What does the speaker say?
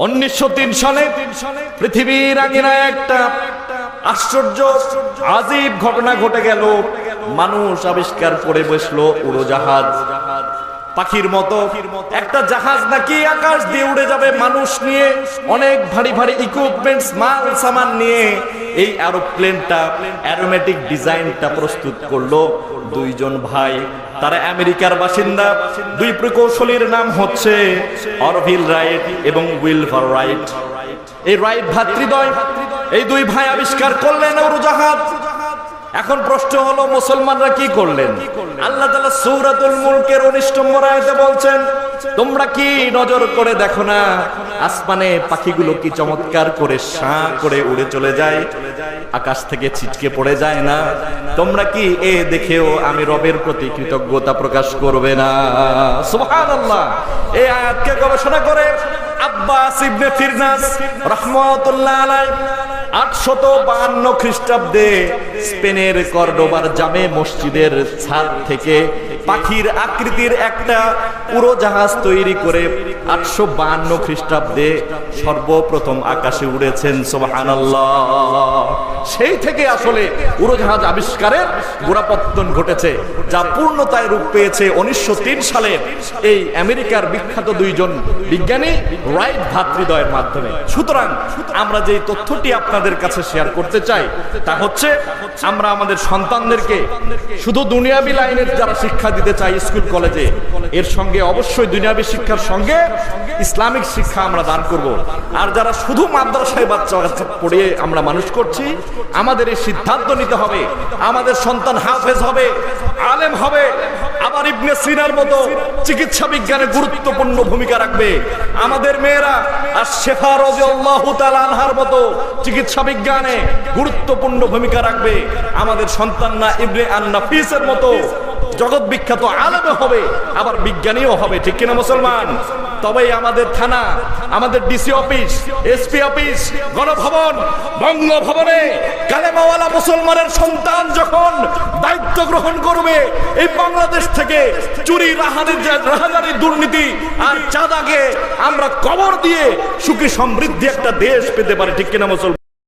1903 সালে পৃথিবীর আঙিনায় একটা আশ্চর্য আজীব ঘটনা ঘটে গেল। মানুষ আবিষ্কার করে বসলো উড়োজাহাজ। পাখির মতো একটা জাহাজ নাকি আকাশ দিয়ে উড়ে যাবে মানুষ নিয়ে, অনেক ভারী ভারী ইকুইপমেন্টস মাল সামান নিয়ে। এই এরোপ্লেনটা অ্যারোমেটিক ডিজাইনটা প্রস্তুত করলো দুইজন ভাই, তারা আমেরিকার বাসিন্দা। দুই প্রকৌশলীর নাম হচ্ছে অরভিল রাইট এবং উইলফার রাইট। এই রাইট ভ্রাতৃদ্বয় এই দুই ভাই আবিষ্কার করলেন উড়োজাহাজ। এখন প্রশ্ন হলো, মুসলমানরা কি করলেন? আল্লাহ তাআলা সূরাতুল মুলকের 19 নম্বর আয়াতে বলছেন, তোমরা কি নজর করে দেখো না আসমানে পাখিগুলো কি চমৎকার করে শাঁ করে উড়ে চলে যায়, আকাশ থেকে ছিটকে পড়ে যায় না? তোমরা কি এ দেখেও আমি রবের প্রতি কৃতজ্ঞতা প্রকাশ করবে না? সুবহানাল্লাহ। এই আয়াতকে গবেষণা করে আব্বাস ইবনে ফিরনাস রাহমাতুল্লাহ আলাইহি 852 খ্রিস্টাব্দে স্পেনের কর্ডোবার জামে মসজিদের ছাদ থেকে পাখির আকৃতির একটা উড়োজাহাজ তৈরি করে 852 খ্রিস্টাব্দে সর্বপ্রথম আকাশে উড়েছেন। সুবহানাল্লাহ। সেই থেকে আসলে উড়োজাহাজ আবিষ্কারের গোড়াপত্তন ঘটেছে, যা পূর্ণতায় রূপ পেয়েছে 1903 সালে এই আমেরিকার বিখ্যাত দুইজন বিজ্ঞানী রাইট ভ্রাতৃদ্বয়ের মাধ্যমে। সুতরাং আমরা যে তথ্যটি আপনাদের কাছে শেয়ার করতে চাই তা হচ্ছে, আমরা আমাদের সন্তানদেরকে শুধু দুনিয়াবি লাইনের যারা শিক্ষা দিতে চাই স্কুল কলেজে, এর সঙ্গে অবশ্যই দুনিয়াবি শিক্ষার সঙ্গে ইসলামিক শিক্ষা আমরা দান করব। আর যারা শুধু মাদ্রাসায় বাচ্চা পড়িয়ে আমরা মানুষ করছি, আমাদের এই সিদ্ধান্ত নিতে হবে আমাদের সন্তান হাফেজ হবে, আলেম হবে, আবার ইবনে সিনার মতো চিকিৎসা বিজ্ঞানে গুরুত্বপূর্ণ ভূমিকা রাখবে। আমাদের মেয়েরা আর শেফা রাদিয়াল্লাহু তাআলা আনহার মতো চিকিৎসা বিজ্ঞানে গুরুত্বপূর্ণ ভূমিকা রাখবে। আমাদের সন্তানরা ইবনে আন-নাফিসের মতো জগৎ বিখ্যাত আলেম হবে, আবার বিজ্ঞানীও হবে। ঠিক কিনা মুসলমান? তবেই আমাদের থানা, আমাদের DC office, SP office, Ganabhaban, বঙ্গভবনে কালেমাওয়ালা মুসলমানের সন্তান যখন দায়িত্ব গ্রহণ করবে, এই বাংলাদেশ থেকে চুরি, রাহাজানি, দুর্নীতি আর চাঁদাকে আমরা কবর দিয়ে সুখী সমৃদ্ধি একটা দেশ পেতে পারি। ঠিক কিনা মুসলমান?